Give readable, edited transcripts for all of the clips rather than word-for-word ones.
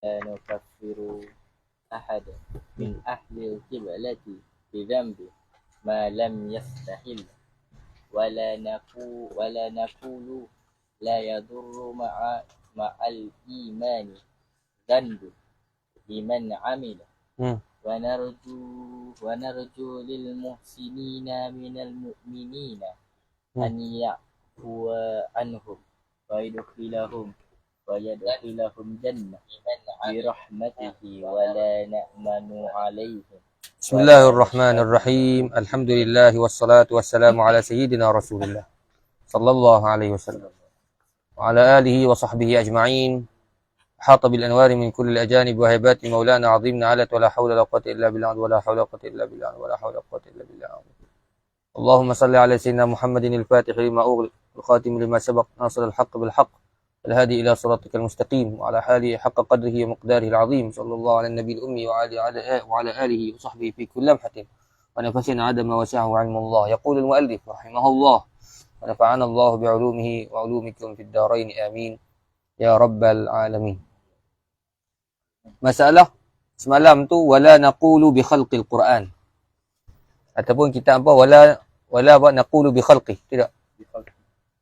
لا نكفر أحدا من أهل القبلة بذنب ما لم يستحل ولا نقول لا يضر مع الإيمان ذنب لمن عمل ونرجو للمحسنين من المؤمنين أن يعفو عنهم ويدخلهم جنة برحمته ولا نأمن عليهم. بسم الله الرحمن الرحيم. الحمد لله والصلاة والسلام على سيدنا رسول الله صلى الله عليه وسلم وعلى آله وصحبه أجمعين. حاط بالأنوار من كل الأجانب وهيبات مولانا عظيمنا علت ولا حول ولا قوة إلا بالله ولا حول ولا قوة إلا بالله ولا حول ولا قوة إلا بالله. اللهم صل على سيدنا محمد الفاتح لما أغلق الخاتم لما سبق ناصر الحق بالحق الهادي إلى صراطك المستقيم وعلى حاله حق قدره ومقداره العظيم. صلى الله على النبي الأمي وعلى آله وصحبه في كل لمحة ونفس عدم وسعه علم الله. يقول المؤلف رحمه الله ونفعنا الله بعلومه وعلومكم في الدارين آمين يا رب العالمين. Masalah semalam tu wala naqulu bi khalqil Quran. Ataupun kita apa wala naqulu bi khalqih, tidak.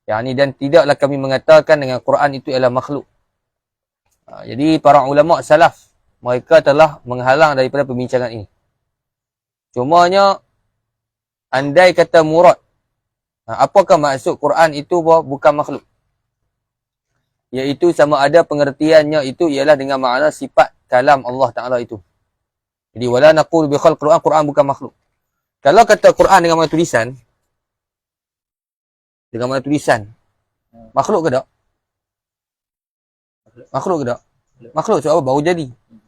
Yani dan tidaklah kami mengatakan dengan Quran itu ialah makhluk. Jadi para ulama salaf mereka telah menghalang daripada pembincangan ini. Cumanya andai kata murad, apakah maksud Quran itu bukan makhluk? Iaitu sama ada pengertiannya itu ialah dengan makna sifat kalam Allah Ta'ala itu. Jadi wala naqulu bi khalqil Quran, Quran bukan makhluk. Kalau kata Quran dengan mana tulisan, makhluk ke tak? Makhluk ke tak? Makhluk sebab apa? Baru jadi.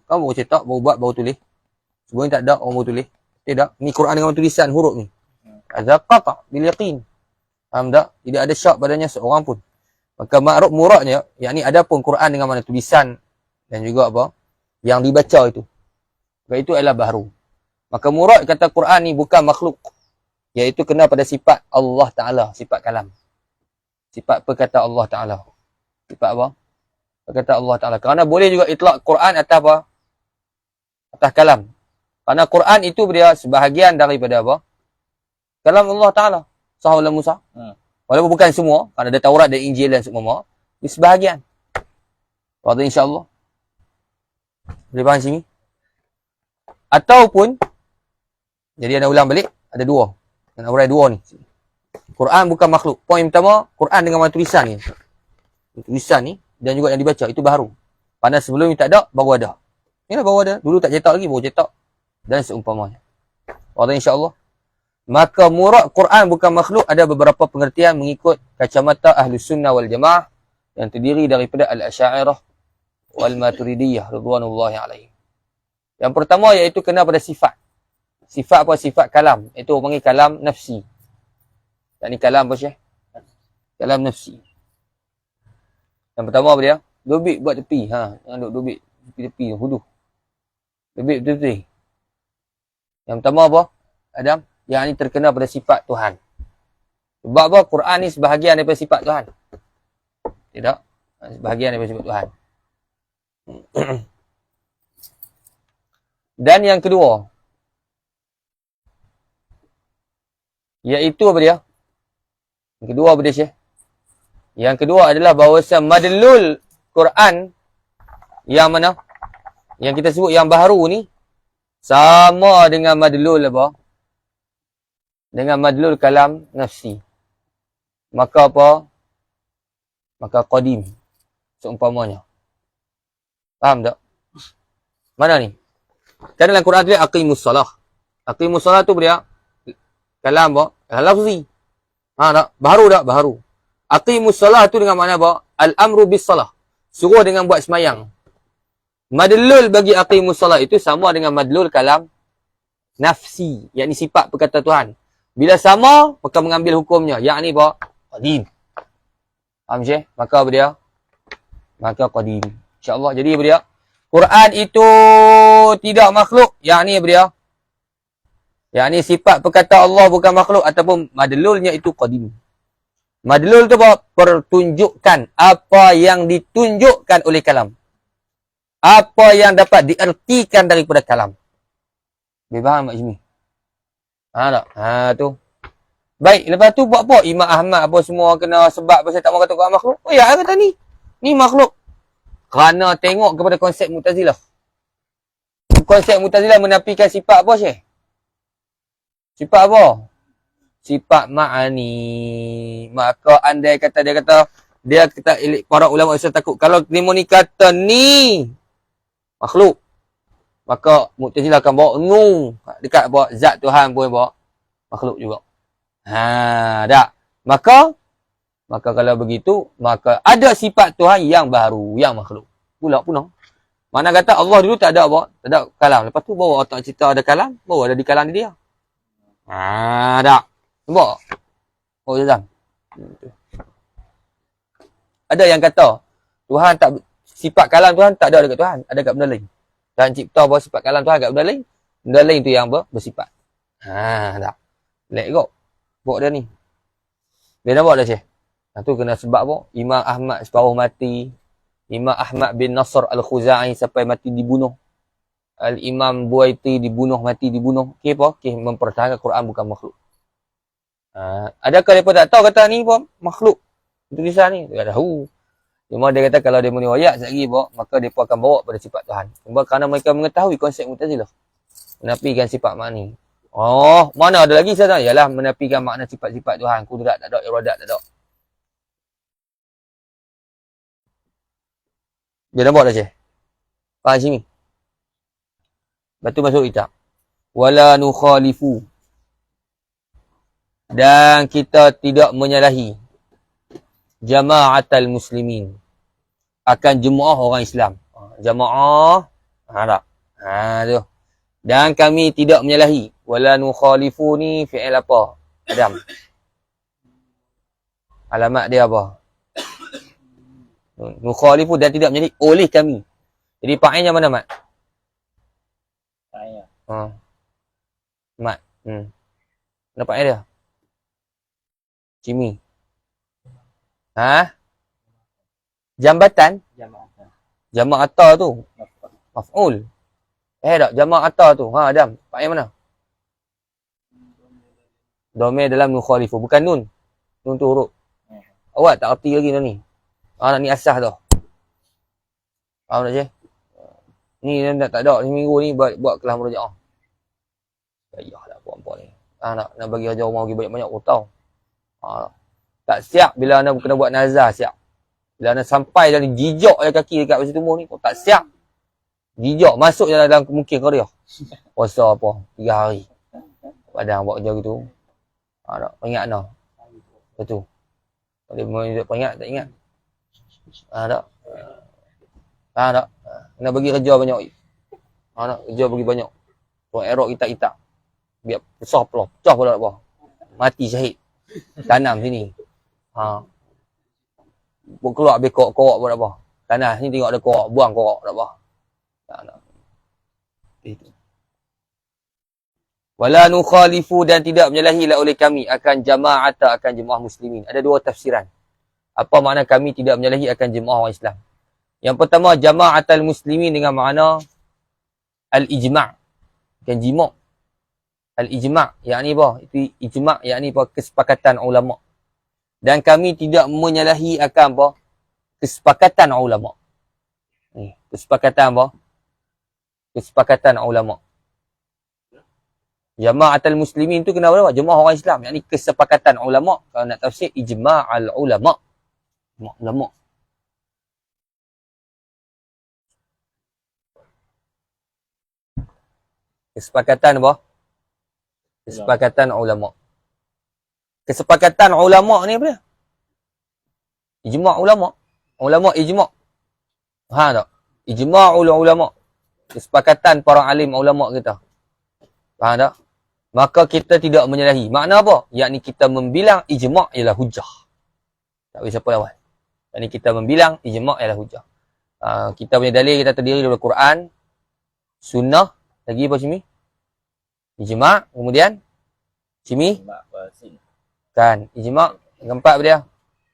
Kamu baru cetak, baru buat, baru tulis. Sebelum ni tak ada, orang baru tulis. Tidak. Ni Quran dengan tulisan, huruf ni. Hadza qata' bil yaqin. Faham tak? Tidak ada syak padanya seorang pun. Maka ma'ruf muradnya, yakni ada pun Quran dengan mana tulisan dan juga apa? Yang dibaca itu. Maka itu adalah baharu. Maka murad kata Quran ni bukan makhluk. Iaitu kena pada sifat Allah Ta'ala, sifat kalam. Sifat perkata Allah Ta'ala. Sifat apa? Perkata Allah Ta'ala. Kerana boleh juga itlak Quran atas apa? Atas kalam. Kerana Quran itu dia sebahagian daripada apa? Kalam Allah Ta'ala. Sahawala Musa. Walaupun bukan semua. Kerana ada Taurat dan Injil dan semua. Ini sebahagian. Pada insyaAllah. Boleh faham sini? Ataupun, jadi anda ulang balik, ada dua. Dan ada dua ni. Quran bukan makhluk. Poin pertama, Quran dengan mana tulisan ni. Tulisan ni, dan juga yang dibaca, itu baru. Pada sebelum ni tak ada, baru ada. Inilah baru ada. Dulu tak cetak lagi, baru cetak. Dan seumpamanya. Pada insyaAllah. Maka murad Quran bukan makhluk, ada beberapa pengertian mengikut kacamata Ahlus Sunnah wal Jamaah yang terdiri daripada Al-Asy'ariyah wal Maturidiyah radhwanullahi alaihim. Yang pertama iaitu kena pada sifat. Sifat apa? Sifat kalam. Itu orang panggil kalam nafsi. Yang ni kalam apa Syekh? Kalam nafsi. Yang pertama apa dia? Dobik buat tepi. Yang duk dobik tepi-tepi huduh. Dobik tepi. Yang pertama apa? Adam, yang ni terkena pada sifat Tuhan. Sebab apa? Quran ni sebahagian daripada sifat Tuhan. Tidak? Sebahagian daripada sifat Tuhan. Dan yang kedua, iaitu apa dia? Yang kedua apa dia Syekh? Yang kedua adalah bahawa madlul Quran yang mana? Yang kita sebut yang baharu ni sama dengan madlul apa? Dengan madlul kalam nafsi. Maka apa? Maka qadim. Seumpamanya. Faham tak? Mana ni? Kan dalam Quran tu dia aqimus salah. Aqimus salah tu dia kalam apa? Lafzi. Tak? Baharu tak? Baharu. Aqimus salah tu dengan makna apa? Al-amru bis salah. Suruh dengan buat semayang. Madlul bagi aqimus salah itu sama dengan madlul kalam nafsi. Yakni sifat perkata Tuhan. Bila sama, maka mengambil hukumnya. Yakni apa? Qadim. Faham Syekh? Maka apa dia? Maka qadim. InsyaAllah. Jadi apa dia? Quran itu tidak makhluk. Yakni apa dia? Yakni sifat perkata Allah bukan makhluk ataupun madlulnya itu qadim. Madlul tu apa? Pertunjukkan apa yang ditunjukkan oleh kalam. apa yang dapat diertikan daripada kalam. Boleh faham mak Jimmy? Tak? Tu. Baik, lepas tu buat apa? Imam Ahmad apa semua kena sebab pasal tak mau kata Quran makhluk. Oh ya, kata ni. Ni makhluk. Kerana tengok kepada konsep Mu'tazilah. Konsep Mu'tazilah menafikan sifat apa, Syekh? Sifat apa? Sifat ma'ani. Maka andai kata dia kata para ulama Islam takut kalau demo ni kata ni makhluk, maka Mu'tazilah akan bawa dekat bawa zat Tuhan pun bawa makhluk juga. Tak. Maka kalau begitu, maka ada sifat Tuhan yang baru, yang makhluk. Pula punah. Mana kata Allah dulu tak ada apa? Tak ada kalam. Lepas tu bawa otak cerita ada kalam, bawa ada di kalam dia. Tak. Nampak? Oh, Zazam. Ada yang kata Tuhan tak, sifat kalam Tuhan tak ada dekat Tuhan, ada dekat benda lain. Dan cipta bahawa sifat kalam Tuhan dekat benda lain. Benda lain tu yang bersifat. Tak. Let go. Bawa dia ni. Dia nampak dah, Syekh? Tu kena sebab apa? Imam Ahmad separuh mati. Imam Ahmad bin Nasr Al-Khuzai sampai mati dibunuh. Al-Imam Buaiti dibunuh. Okey apa? Okey, mempertahankan Quran bukan makhluk. Adakah mereka tak tahu kata ni apa? Makhluk. Tulisan ni. Dia tak tahu. Cuma dia kata kalau dia meniwayak sekali bawa, maka mereka akan bawa pada sifat Tuhan. Sebab kerana mereka mengetahui konsep Mu'tazilah. Menafikan sifat makni. Oh, mana ada lagi saya tahu? Yalah, menafikan makna sifat-sifat Tuhan. Kudrat tak ada, iradat tak ada. Dia nampak dah, Syekh? Faham sini? Lepas tu masuk kitab. Wala nukhalifu. Dan kita tidak menyalahi jama'atal muslimin. Akan jemaah orang Islam. Jamaah. Tak? Tu. Dan kami tidak menyalahi. Wala nukhalifu ni fi'il apa? Adam. Alamat dia apa? Nukhalifu dan tidak menyalahi oleh kami. Jadi fa'ilnya mana, Mat? Fa'il. Mat. Mana fa'il dia? Cimi. Jambatan? Jama'ata tu. Maf'ul. Tak, jama'ata tu. Adam. Fa'il mana? Domir dalam nukhalifu. Bukan nun. Nun tu huruf. Awak tak erti lagi dah ni. Ni asah tu. Faham tak, Syekh? Ni tak ada. Seminggu ni buat kelas merajaah. Ayah lah puan-puan ni. Nak bagi ajar orang bagi banyak-banyak tahu. Tak siap bila anda kena buat nazar siap. Bila anda sampai dari jijak je kaki dekat besi tumbuh ni, tak siap. Jijak masuk je dalam mungkin kau dia. Puasa apa? 3 hari. Padahal buat kerja gitu. Tak ingat dah. Betul. Kalau dia ingat tak ingat. Tak. Tak. Kena bagi kerja banyak. Tak kerja bagi banyak. Buat erok kita. Biar besar pula. Pecah pula apa. Mati syahid. Tanam sini. Keluar habis korok buat apa. Tanah ni tengok ada korok. Buang korok tak apa. Tak. Itu. Wala nukhalifu dan tidak menyalahi oleh kami akan jama'ata akan jemaah muslimin. Ada 2 tafsiran. Apa makna kami tidak menyalahi akan jemaah orang Islam? Yang pertama, jama'atal muslimin dengan makna al-ijma'. Bukan jima'. Al-ijma' yakni apa? Itu ijma' yakni apa? Kesepakatan ulama'. Dan kami tidak menyalahi akan apa? Kesepakatan ulama'. Ni, kesepakatan apa? Kesepakatan ulama'. Jama'atul muslimin tu kenapa apa? Jemaah orang Islam. Yakni kesepakatan ulama'. Kalau nak tafsir, ijma'al ulama'. Ulama'. Kesepakatan apa? Kesepakatan ulama'. Kesepakatan ulama' ni apa dia? Ijma' ulama'. Ulama' ijma'. Tak? Ijma'ul ulama'. Kesepakatan para alim ulama' kita. Faham tak? Maka kita tidak menyalahi. Makna apa? Yakni kita membilang ijma' ialah hujah. Tak boleh siapa lawan. Yakni kita membilang ijma' ialah hujah. Kita punya dalil kita terdiri daripada Quran, sunnah, lagi apa Cimi? Ijma', kemudian Cimi? Kan, ijma' yang keempat apa dia?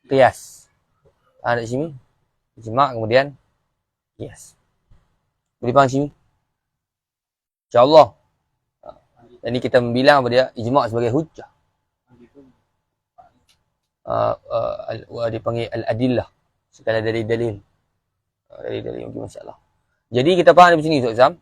Qiyas. Ada Cimi? Ijma' kemudian qiyas. Boleh faham sini? InsyaAllah. Ini kita membilang apa dia? Ijma' sebagai hujjah. Dipanggil al-adillah. Sekadar dari dalil. Dari dalil mungkin masalah. Jadi kita faham di sini Ustaz Azam.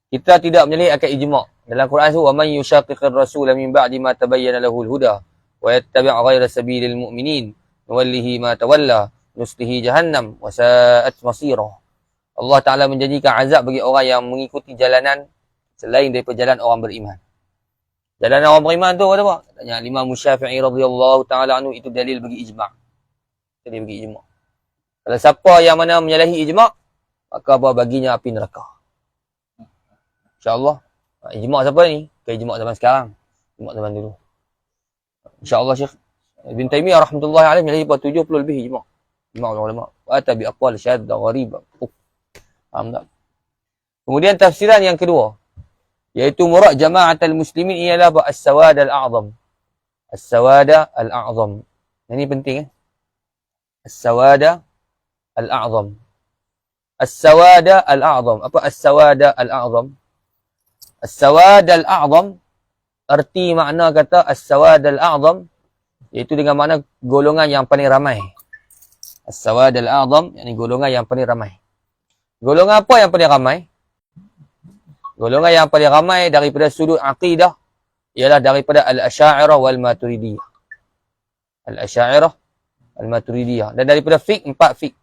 Kita tidak menyelih akan ijma'. Dalam Quran tu, وَمَنْ يُشَاقِقِ الرَّسُولَ مِنْ بَعْدِ مَا تَبَيَّنَ لَهُ الْهُدَى وَيَتَّبِعْ غَيْرَ سَبِيلِ الْمُؤْمِنِينَ نُوَلِّهِ مَا تَوَلَّى نُصْلِهِ جَهَنَّمَ وَسَاءَتْ مَصِيرًا. Allah Ta'ala menjanjikan azab bagi orang yang mengikuti jalanan selain daripada jalan orang beriman. Jalan orang beriman tu apa? Katanya Imam Syafi'i radhiyallahu ta'ala anhu itu dalil bagi ijma'. Dalil bagi ijma'. Kalau siapa yang mana menyalahi ijma', maka apa baginya api neraka. InsyaAllah. Ijma' siapa ni? Ke ijma' zaman sekarang. Ijma' zaman dulu. InsyaAllah Syekh Ibn Taymiyah rahmatullahi alaih menyalahi 70 lebih ijma'. Ijma' ulama. Wa ata bi aqwal syadda gharibah. Faham tak? Kemudian tafsiran yang kedua, iaitu murad jama'atul muslimin ialah as-sawad al-a'zam. As-sawad al-a'zam. Ini penting As-sawad al-a'zam. As-sawad al-a'zam. Apa as-sawad al-a'zam? As-sawad al-a'zam, arti makna kata as-sawad al-a'zam, iaitu dengan makna golongan yang paling ramai. As-sawad al-a'zam, yakni golongan yang paling ramai. Golongan apa yang paling ramai? Golongan yang paling ramai daripada sudut aqidah ialah daripada al-asy'ariyah wal maturidiyah. Al-asy'ariyah wal maturidiyah. Dan daripada fiqh, 4 fiqh.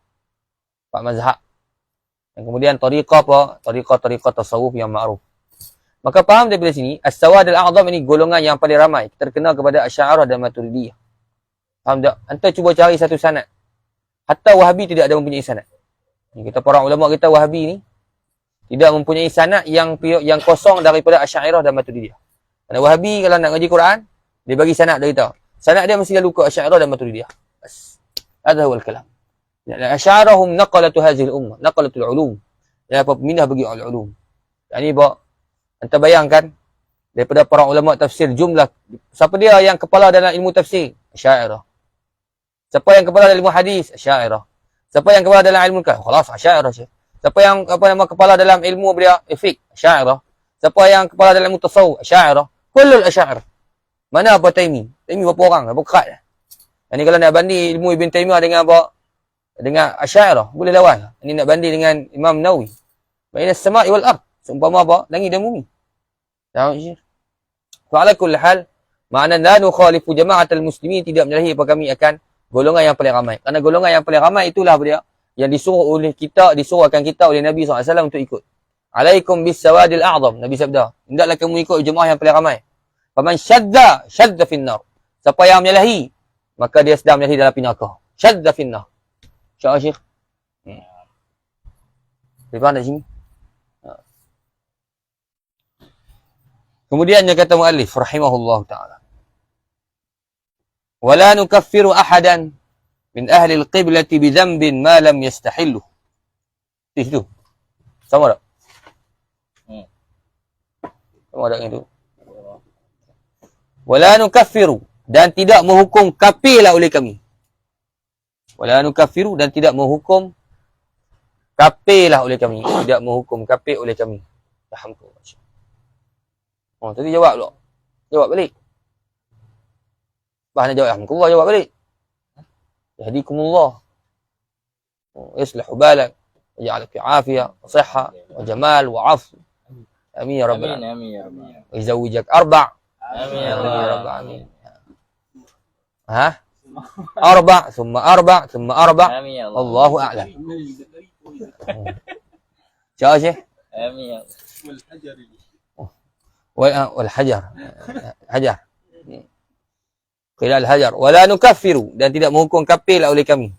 4 mazhab. Dan kemudian tariqah apa? Tariqah tasawuf yang ma'ruf. Maka faham daripada sini, as-sawad al-a'zam ini golongan yang paling ramai. Terkenal kepada asy'ariyah dan maturidiyah. Faham tak? Anda cuba cari satu sanad. Hatta Wahabi tidak ada mempunyai sanad. Kita para ulama kita Wahabi ni tidak mempunyai sanad yang kosong daripada asy'ariyah dan maturidiyah. Kerana Wahabi kalau nak ngaji Quran, dia bagi sanad dia tahu. Sanad dia mesti lalu ke asy'ariyah dan maturidiyah. Bas. Hadha huwa al-kalam. Al-asy'ariyah hum naqalatu hadhihi al-ummah, naqalatu al-ulum. Dia apa pemindah bagi al-ulum. Yani bawa anda bayangkan daripada para ulama tafsir jumlah siapa dia yang kepala dalam ilmu tafsir? Asy'ariyah. Siapa yang kepala dalam ilmu hadis? Asy'ariyah. Siapa yang kepala dalam ilmu kalam? Khalas asy'ariyah Syekh. Siapa yang kepala dalam ilmu dia fiqh? Asy'ariyah. Siapa yang kepala dalam ilmu tasawuf? Asy'ariyah. Kullul asy'ariyah. Mana Abu Taimi? Taimi berapa orang? Berapa kerat dah. Ini kalau nak banding ilmu Ibn Taimiyah dengan apa? Dengan asy'ariyah, boleh lawan. Ini nak banding dengan Imam Nawawi. Baina as-sama'i wal ard. Seumpama apa? Langit dan bumi. Tahu Syekh? Fa ala kulli hal, makna la nukhalifu jama'atul muslimin, tidak menyalahi apa kami akan golongan yang paling ramai. Kerana golongan yang paling ramai itulah dia yang disuruhkan kita oleh Nabi SAW untuk ikut. Alaikum bis sawadil a'zam. Nabi sabda, hendaklah kamu ikut jemaah yang paling ramai. Faman syadda finnar. Siapa yang menyalahi, maka dia sedang menyalahi dalam api neraka. Syadda finnar. Insya-Allah Syekh. Faham tak sini? Kemudian dia kata muallif rahimahullah taala, wala nukaffiru ahadan min ahli al-qiblati bi dhanbin ma lam yastahillu. Itu sama tak? Sama tak itu? Wala nukaffiru, dan tidak menghukum kafirlah oleh kami. Wala nukaffiru, dan tidak menghukum kafirlah oleh kami. Tidak menghukum kafir oleh kami. Alhamdulillah. Oh, tadi jawab pula. Jawab balik. Bahana jawab, alhamdulillah, jawab balik. Yahdikumullah. Islahu balak. Yaj'alak fi afiyah, wa sihha, wa jamal, wa 'afw. Amin ya rabbal alamin. Amin ya rabbal alamin. Wa yuzawwijak arba'. Amin ya rabbal alamin. Ha? Arba', thumma arba', thumma arba'. Amin ya Allah. Allahu a'lam. Siapa Syekh? Amin ya Allah. Wal-hajar. Hajar. Qila al-hajar. Wala nukaffiru, dan tidak menghukum kafir lah oleh kami.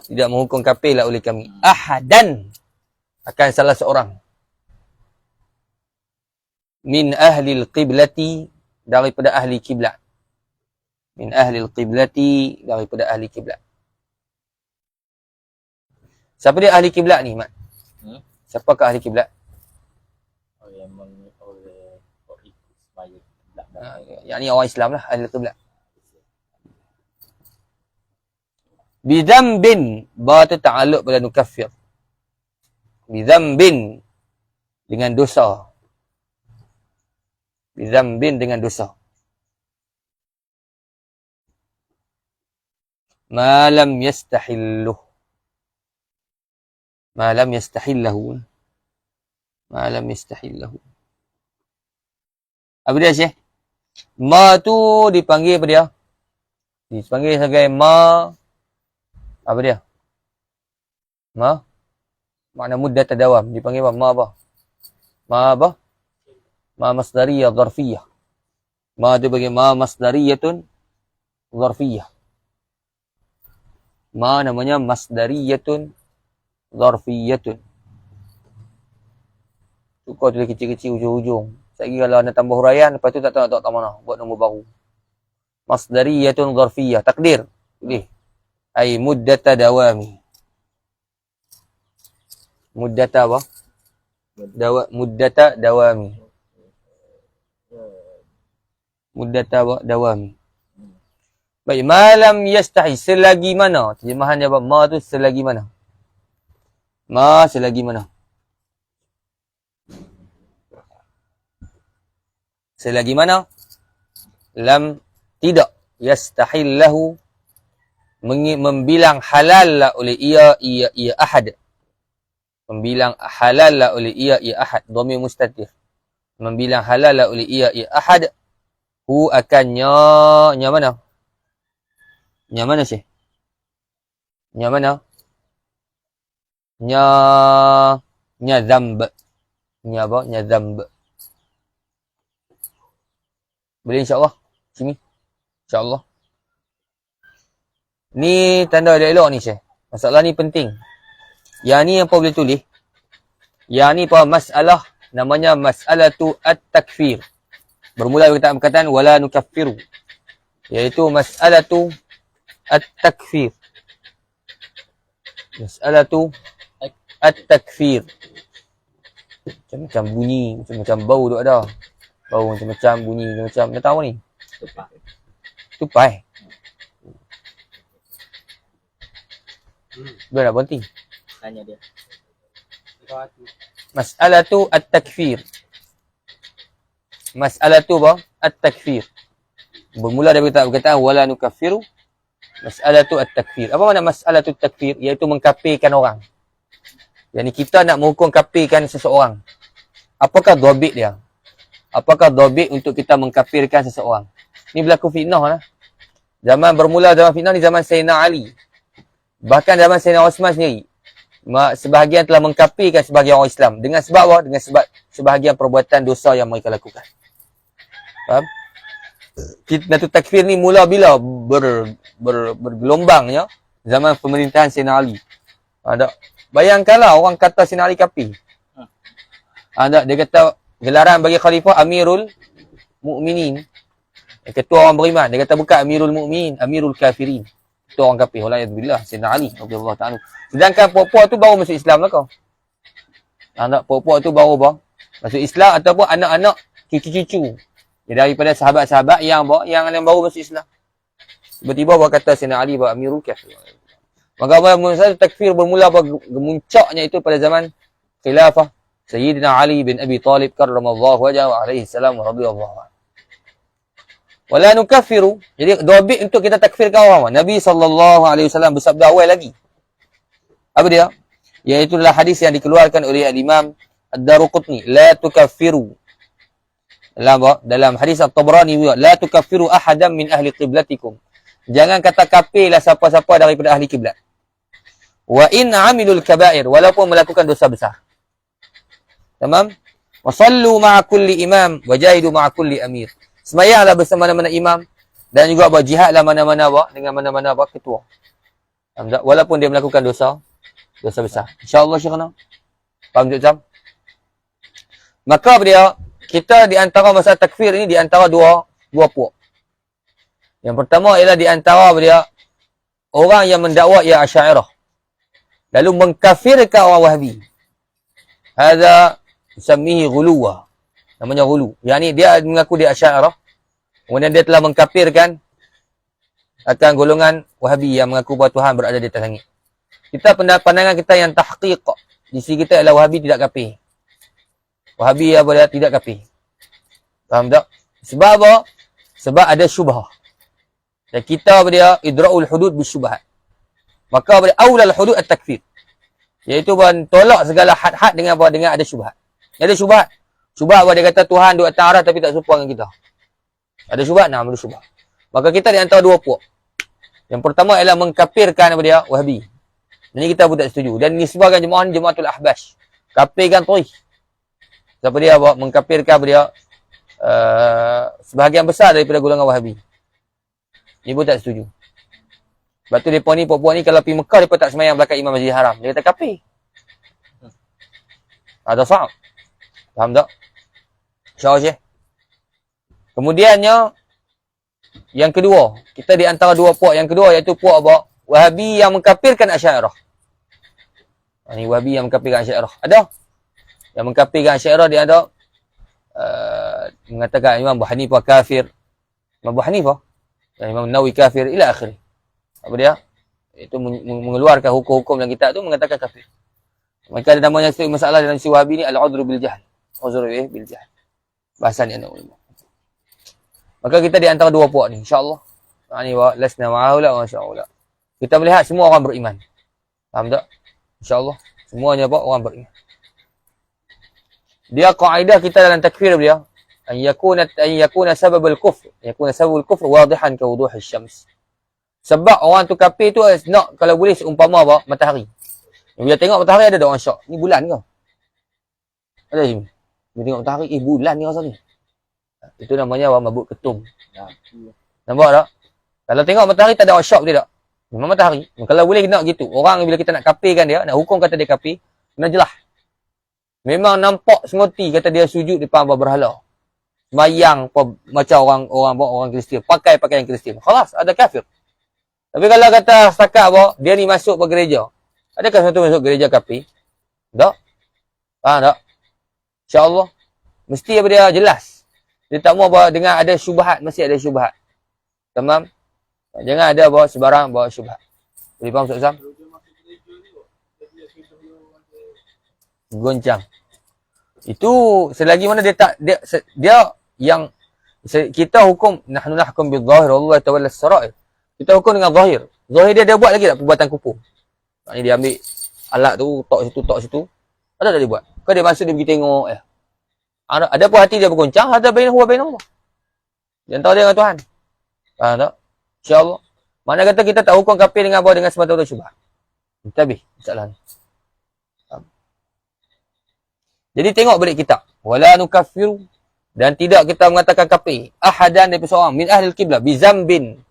Tidak menghukum kafir lah oleh kami. Ahadan, akan salah seorang. Min ahli al-qiblati, daripada ahli kiblat. Min ahli al-qiblati, daripada ahli kiblat. Siapa dia ahli kiblat ni, Mat? Siapakah ahli kiblat? Yang ni orang Islam lah, ahli kiblat. Bidambin, ba tu ta'alluq pada nukaffir. Bidzambin, dengan dosa. Bidzambin, dengan dosa. Ma lam yastahilluh. Ma lam yastahillahu. Ma lam yastahillahu. Apa dia, Syekh? Ma tu dipanggil apa dia? Dipanggil sebagai ma. Apa dia? Ma. Makna muddat dawam. Dipanggil apa? Ma apa? Ma apa? Ma masdariyah dharfiyah. Ma tu bagi ma masdariyatun dharfiyah. Ma namanya masdariyatun dharfiyatun. Tukar tulis kecil-kecil ujung-ujung. Sekali kalau anda tambah huraian, lepas tu tak tahu tak mana. Buat nombor baru. Masdariyatun dharfiyah. Takdir. Boleh. Ai muddata dawami. Muddata apa? Muddata dawami. Muddata apa? Dawami. Baik, malam yastahi, selagi mana? Terjemahan dia apa? Ma tu selagi mana? Ma selagi mana? Selagi mana? Lam, tidak. Yastahillahu, membilang halal lah oleh ia ahad. Membilang halal lah oleh ia ahad. Dhamir mustatir. Membilang halal lah oleh ia ahad. Hu akannya, nya mana? Nya mana, Syekh? Nya mana? Nya zamb. Nya apa? Nya zamb. Boleh insyaAllah? Sini. InsyaAllah. Ni tanda elok ni, Syekh. Masalah ni penting. Yang ni apa boleh tulis? Yang ni apa masalah? Namanya mas'alatu at-takfir. Bermula dari perkataan wala nukaffiru. Iaitu mas'alatu at-takfir. Mas'alatu at-takfir. Macam-macam bunyi, macam-macam bau tu ada. Bau macam-macam bunyi, macam dah tahu ni. Tupai. Dia nak berhenti. Tanya dia. Mas'alatu at-takfir. Mas'alatu apa? At-takfir. Bermula dari perkataan wala nukaffiru. Mas'alatu at-takfir. Apa makna mas'alatu at-takfir? Iaitu mengkafirkan orang. Yani kita nak menghukum kafirkan seseorang. Apakah dhabit dia? Apakah dhabit untuk kita mengkafirkan seseorang? Ini berlaku fitnah lah. Zaman bermula zaman fitnah ni zaman Sayyidina Ali. Bahkan zaman Sayyidina Osman sendiri. Sebahagian telah mengkafirkan sebahagian orang Islam. Dengan sebab apa? Dengan sebab sebahagian perbuatan dosa yang mereka lakukan. Faham? Fitnatul takfir ni mula bila bergelombangnya zaman pemerintahan Sayyidina Ali. Ada. Bayangkanlah orang kata Sayyidina Ali kafir. Ada, dia kata gelaran bagi khalifah Amirul Mukminin. Ketua orang beriman. Dia kata bukan Amirul Mukminin, Amirul Kafirin. Ketua orang kafir. Wala'iyadzubillah. Sayyidina Ali radhiyallahu ta'ala. Sedangkan puak-puak tu baru masuk Islam lah kau. Anak puak-puak tu baru apa? Masuk Islam ataupun anak-anak cucu-cucu. Dia daripada sahabat-sahabat yang baru masuk Islam. Tiba-tiba bawa kata Sayyidina Ali bahawa Amirul Kafir. Maka masalah takfir bermula gemuncaknya itu pada zaman khilafah Sayyidina Ali bin Abi Talib karramallahu wajhahu alaihi salam radhiyallahu anhu. Wala nukaffiru. Jadi dhabit untuk kita takfirkan orang. Nabi SAW bersabda awal lagi. Apa dia? Iaitu adalah hadis yang dikeluarkan oleh Al-Imam Ad-Daruqutni. La tukaffiru. Dalam hadis At-Tabrani juga. La tukaffiru ahadan min ahli qiblatikum. Jangan kata kafirlah siapa-siapa daripada ahli kiblat. Wa in amilul kaba'ir. Walaupun melakukan dosa besar. Tamam? Wa sallu ma'a kulli imam. Wa jahidu ma'a kulli amir. Semayanglah bersama mana-mana imam. Dan juga berjihadlah mana-mana dengan mana-mana ketua. Walaupun dia melakukan dosa besar. InsyaAllah Syekhana. Faham tak Jam? Maka dia, kita di antara masalah takfir ini, di antara dua puak. Yang pertama ialah di antara dia, orang yang mendakwa ia Asy'ariyah. Lalu mengkafirkan orang Wahabi. Hadza yusammihi ghuluwa. Namanya ghulu. Yang ni dia mengaku dia Asy'ariyah. Kemudian dia telah mengkafirkan akan golongan Wahabi yang mengaku bahawa Tuhan berada di atas langit. Kita pandangan kita yang tahqiq, di sisi kita adalah Wahabi tidak kafir. Wahabi apa dia? Tidak kafir. Faham tak? Sebab apa? Sebab ada syubhah. Dan kita apa dia? Idra'ul hudud bisyubhat. Maka apa dia? Awlal hudud at-takfir. Iaitu tolak segala had-had dengan apa? Dengan ada syubhat. Ada syubhat. Syubhat apa? Dia kata Tuhan duduk atas arah tapi tak serupa dengan kita. Ada syubhat? Nah, ada syubhat. Maka kita di antara dua puak. Yang pertama ialah mengkafirkan apa dia? Wahabi. Ini kita pun tak setuju. Dan nisbahkan Jamaatul Ahbash. Kafirkan Toih. Siapa dia apa? Mengkafirkan apa dia? Sebahagian besar daripada golongan Wahabi. Ini pun tak setuju. Sebab tu mereka ni, puak-puak ni kalau pergi Mekah, mereka tak semayang belakang Imam Masjid Haram. Dia kata kafir. Ada faham? Faham tak? InsyaAllah Syekh. Kemudiannya, yang kedua, kita di antara dua puak yang kedua iaitu puak apa? Wahabi yang mengkafirkan Asy'ariyah. Ini Wahabi yang mengkafirkan Asy'ariyah. Ada? Yang mengkafirkan Asy'ariyah dia ada mengatakan Imam Abu Hanifah kafir. Imam Abu Hanifah, dan Imam Nawawi kafir ila akhir. Apa dia? Itu mengeluarkan hukum-hukum dalam kitab tu mengatakan kafir. Maka ada namanya masalah dalam si Wahabi ni al-udhru bil jahl. Uzur bil jahl. Bahasan yang ulama. Maka kita di antara dua puak ni insya-Allah. Ani wa lasna ma'aula wa masyaallah. Kita melihat semua orang beriman. Faham tak? InsyaAllah. Semuanya apa? Orang beriman. Dia kaedah kita dalam takfir dia. An yakuna sababul kufr. Yakuna sababul kufr wadihan ka wuduhis syams. Sebab orang tu kafir tu nak kalau boleh seumpama apa? Matahari. Bila tengok matahari ada orang syok. Ni bulan ke? Ada ni. Bila tengok matahari, bulan ni rasa ni. Itu namanya orang mabuk ketum. Nampak tak? Kalau tengok matahari tak ada orang syok dia tak? Memang matahari. Kalau boleh nak gitu. Orang bila kita nak kafirkan dia, nak hukum kata dia kafir, kena jelas. Memang nampak sengoti kata dia sujud depan berhala. Semayang macam orang Kristian. Pakai pakaian Kristian. Khalas, ada kafir. Tapi kalau kata setakat apa, dia ni masuk ke gereja. Adakah satu masuk gereja kafir? Tak? Faham tak? InsyaAllah. Mesti apa dia jelas. Dia tak mau apa dengan ada syubhat. Mesti ada syubhat. Tamam? Jangan ada bawa sebarang bawa syubhat. Boleh faham Ustaz Sam? Goncang. Itu selagi mana dia tak dia yang kita hukum nahnu nahkum bil zahir Allah tawalla as-sarair. Kita hukum dengan zahir. Zahir dia buat lagi tak perbuatan kufur. Maknanya dia ambil alat tu tok situ. Ada tak dia buat? Kau dia masuk dia pergi tengok ada pun hati dia bergoncang, ada bainahu wa bainallah. Di antara dia dengan Tuhan. Faham tak? InsyaAllah. Mana kata kita tak hukum kafir dengan apa? Dengan semata-mata syubhat. Tabih. Masalah ni. Jadi tengok balik kitab. Wala nukaffiru. Dan tidak kita mengatakan kafir. Ahadan daripada seorang. Min ahlil qiblah. Bizambin.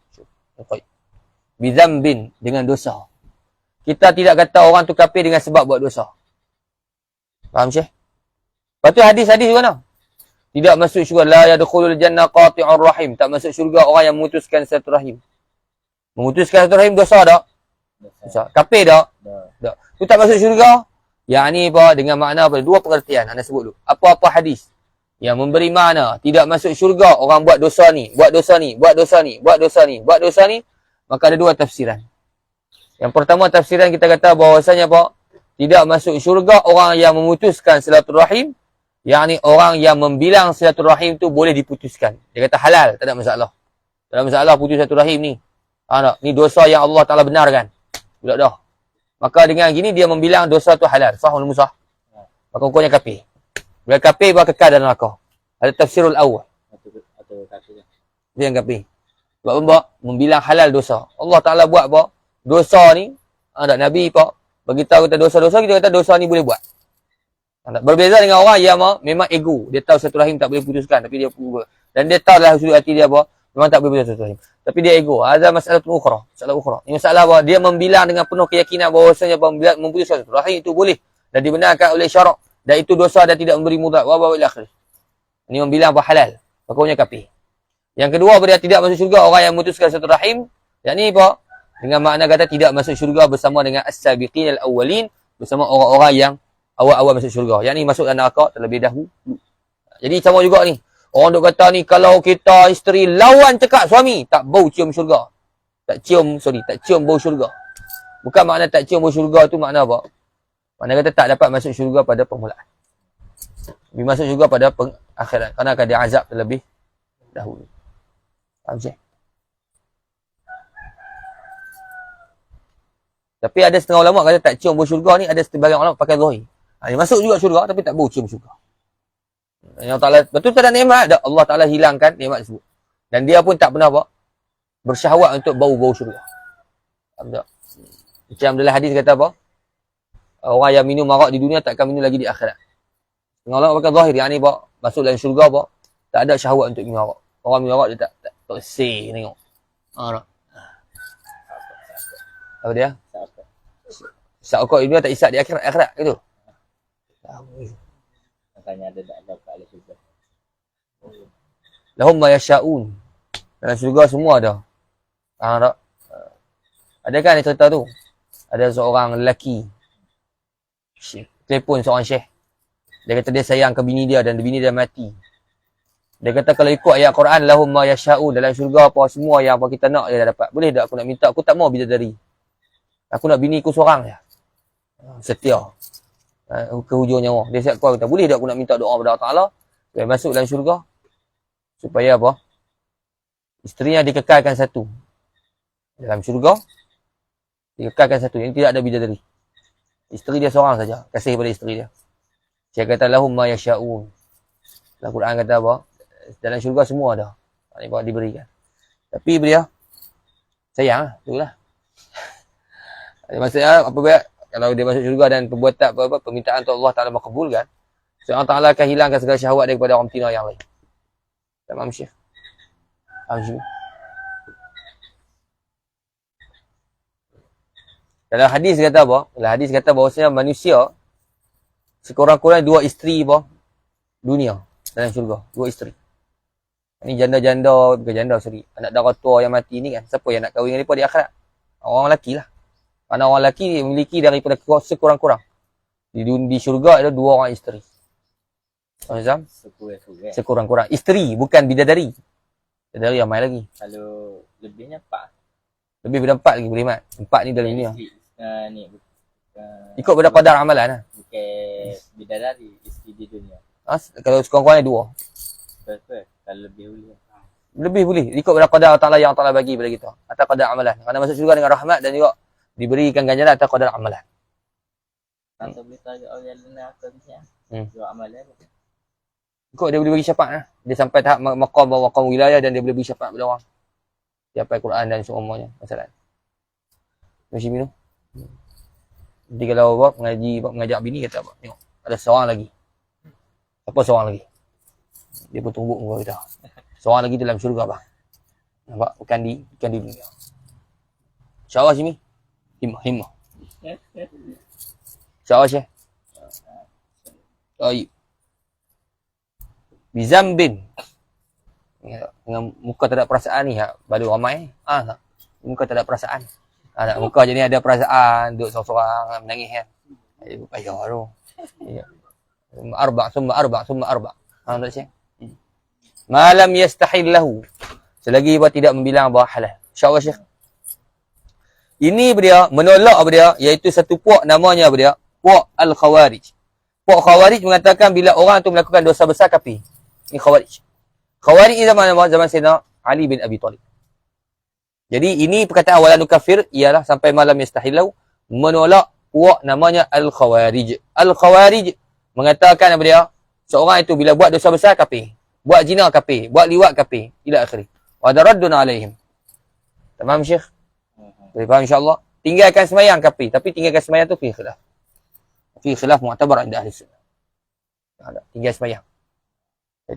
Bizambin. Dengan dosa. Kita tidak kata orang tu kafir dengan sebab buat dosa. Faham Syekh? Lepas tu hadis-hadis juga nak. Tidak masuk syurga. La yadkhulul jannah qati'ur rahim. Tak masuk syurga orang yang memutuskan silaturahim. Memutuskan silaturahim dosa tak? Dosa. Kafir tak? Tak. Tu tak masuk syurga. Yang ni apa? Dengan makna apa? Dua pengertian. Anda sebut dulu. Apa-apa hadis yang memberi makna tidak masuk syurga orang buat dosa ni, buat dosa ni, buat dosa ni, buat dosa ni, buat dosa ni, maka ada dua tafsiran. Yang pertama tafsiran kita kata bahawasanya apa? Tidak masuk syurga orang yang memutuskan silaturahim. Yang ni orang yang membilang silaturahim tu boleh diputuskan. Dia kata halal, tak ada masalah. Tak ada masalah putus silaturahim ni. Ni dosa yang Allah Ta'ala benarkan. Budak dah. Maka dengan gini dia membilang dosa tu halal. Sah atau musah? Maka hukumnya kafir. Bila kafir bahawa kekal dalam neraka. Ada tafsirul awal. Dia yang kafir. Sebab apa? Membilang halal dosa. Allah Ta'ala buat apa? Dosa ni. Nabi apa? Beritahu kita dosa-dosa, kita kata dosa ni boleh buat. Berbeza dengan orang yang memang ego. Dia tahu satu rahim tak boleh putuskan. Tapi dia dan dia tahu dalam sudut hati dia apa? Memang tak boleh putus satu rahim. Tapi dia ego. Ada masalah ukhra. Masalah ukhra. Ini masalah apa? Dia membilang dengan penuh keyakinan bahawasanya memutuskan satu rahim itu boleh. Dan dibenarkan oleh syarak. Dan itu dosa dan tidak memberi mudarat. Wa ila akhir. Ini membilang apa halal. Hukumnya kafir. Yang kedua, dia tidak masuk syurga orang yang memutuskan satu rahim. Yang ni apa? Dengan makna kata tidak masuk syurga bersama dengan as-sabiqin al-awwalin. Bersama orang-orang yang awal-awal masuk syurga. Yang ni masuk dalam neraka terlebih dahulu. Jadi sama juga ni. Orang duk kata ni kalau kita isteri lawan cekak suami, tak bau cium syurga. Tak cium bau syurga. Bukan makna tak cium bau syurga tu makna apa? Mana kata tak dapat masuk syurga pada permulaan. Lebih masuk syurga pada akhirat. Kerana akan diazab terlebih dahulu. Faham tak? Tapi ada setengah ulama kata tak cium bau syurga ni, ada sebahagian ulama pakai zahir. Dia masuk juga syurga tapi tak bau cium syurga. Allah Ta'ala, betul tak ada nikmat? Allah Ta'ala hilangkan nikmat tersebut. Dan dia pun tak pernah bersyahwat untuk bau-bau syurga. Faham tak? Macam dalam hadis kata apa? Orang yang minum arak di dunia takkan minum lagi di akhirat. Tengah orang pakai zahir, yang ni masuk dalam syurga tak ada syahwat untuk minum arak. Orang minum arak dia tak say tengok. Tak. Apa dia? Isap rokok di dunia tak isap di akhirat gitu. Makanya ada tak dapat oleh syurga. Lahum ma yasha'un. Dalam syurga semua ada. Faham tak? Ada kan cerita tu? Ada seorang lelaki telefon seorang syekh. Dia kata dia sayang ke bini dia dan bini dia mati. Dia kata kalau ikut ayat Quran, lahum ma yasha'un, dalam syurga apa semua yang apa kita nak dia dah dapat. Boleh tak aku nak minta? Aku tak mau bidadari. Aku nak bini aku seorang je. Setia. Ke hujung nyawa. Dia siap kata, boleh tak aku nak minta doa kepada Allah Ta'ala supaya masuk dalam syurga? Supaya apa? Isterinya dikekalkan satu. Dalam syurga, dikekalkan satu. Yang tidak ada bidadari. Isteri dia seorang saja. Kasih kepada isteri dia. Dia kata, lahum ma yasha'un. Dalam Quran kata apa? Dalam syurga semua ada. Ini bawa diberikan. Tapi dia sayang lah. Itulah. Maksudnya, apa baik? Kalau dia masuk syurga dan perbuatan permintaan untuk Allah Ta'ala makbulkan, so Allah Ta'ala akan hilangkan segala syahwat daripada orang betina yang lain. Tamam Syekh. Dalam hadis kata apa? Dalam hadis kata bahawasanya manusia sekurang-kurangnya 2 isteri dunia dalam syurga. 2 isteri. Ini janda-janda, bukan janda, sorry. Anak dara tua yang mati ni kan. Siapa yang nak kahwin dengan mereka di akhirat? Orang lelaki lah. Kerana orang lelaki memiliki daripada sekurang-kurang. Di syurga ada 2 orang isteri. Azam? Sekurang-kurang. Isteri, bukan bidadari. Bidadari ramai lagi. Kalau lebihnya 4. Lebih daripada 4 lagi boleh mat. 4 ni dalam dunia. Ni ikut pada qadar amalan lah. Bukan bidadari, isteri di dunia. Kalau sekurang-kurangnya 2. Betul. Kalau lebih boleh. Lebih boleh. Ikut pada qadar Allah yang Allah bagi pada kita. Atas qadar amalan. Kerana masuk syurga dengan rahmat dan juga diberikan ganjaran atas qadar amalan. Atau boleh tahu orang yang aku ni. Dua amalan. Ikut dia boleh bagi syafaat lah. Dia sampai tahap maqam wilayah dan dia boleh bagi syafaat pada orang. Dia hafal Quran dan semuanya. Masalah. Mesti minum. Nanti kalau mengajak bini kata apa? Tengok. Ada seorang lagi. Apa seorang lagi? Dia pun tumbuk muka kita. Seorang lagi dalam syurga bang. Nampak? Bukan di dunia. InsyaAllah sini. Himmah. InsyaAllah Syekh. Baik. Bizambin. Dengan muka tak ada perasaan ni. Baru ramai. Muka tak ada perasaan. Muka je ni ada perasaan. Duduk seorang-seorang menangis kan. Payah tu. Summa arba'. Faham tak Syekh? Malam yastahil lahu. Selagi dia tidak membilang bahawa halal. InsyaAllah Syekh. Ini dia menolak dia, iaitu satu puak namanya dia, puak Al-Khawarij. Puak Khawarij mengatakan bila orang tu melakukan dosa besar kafir. Ini Khawarij. Khawarij ni zaman Sayyidina Ali bin Abi Talib. Jadi ini perkataan walanu kafir ialah sampai malam yastahillahu menolak puak namanya Al-Khawarij. Al-Khawarij mengatakan apa dia? Seorang itu bila buat dosa besar kafir, buat zina kafir, buat liwat kafir, ila akhirih. Wa daraddun alaihim. Tamam Syekh? Boleh faham insyaAllah. Tinggalkan semayang kafir. Tapi tinggalkan semayang tu fi khilaf. Fi khilaf mu'tabar inda ahli sunnah. Tinggal semayang.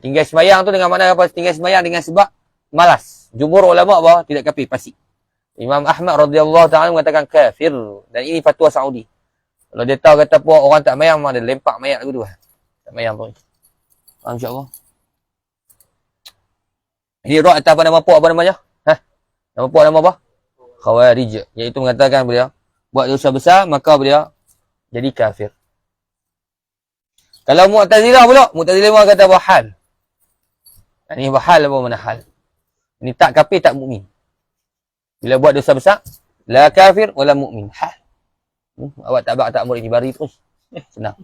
Tinggal semayang tu dengan mana apa? Tinggal semayang dengan sebab malas. Jumhur ulama apa? Tidak kafir, pasti. Imam Ahmad radhiyallahu ta'ala mengatakan kafir. Dan ini fatwa Saudi. Kalau dia tahu kata puak orang tak mayang, dia lempak mayat lagu tu. Tak mayang tu. Faham insyaAllah. Ini roh atas apa nama puak apa namanya? Nama puak nama apa? Khawarij, iaitu mengatakan beliau buat dosa besar maka beliau jadi kafir. Kalau Mu'tazilah pula, Mu'tazilah kata bahal. Ini bahal apa mana hal? Ini tak kafir tak mukmin. Bila buat dosa besar, la kafir wala mukmin. Hal. Awak tak amur ini bari terus. Senang.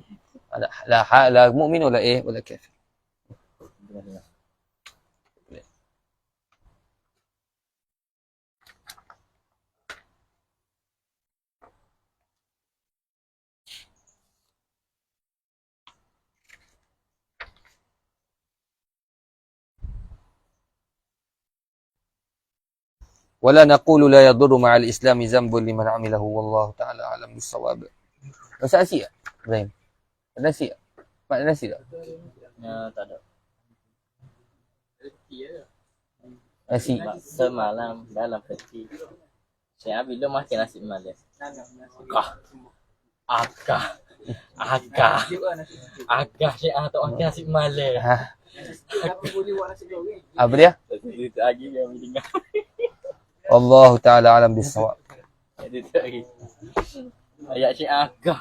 La mu'min wala wala kafir. ولا نقول لا يضر مع الإسلام ذنب لمن عمله والله تعالى أعلم بالصواب. Rasa nasi tak? Ibrahim. Ada nasi tak? Mak ada nasi tak? Ya, tak ada. Nasi. Semalam dalam peti. Saya bila makan nasi malam. Agak saya tak makan nasi malam. Apa dia? Itu lagi yang mendengar. Allah Ta'ala alam bisawab. Itu lagi. Ayat saya agak.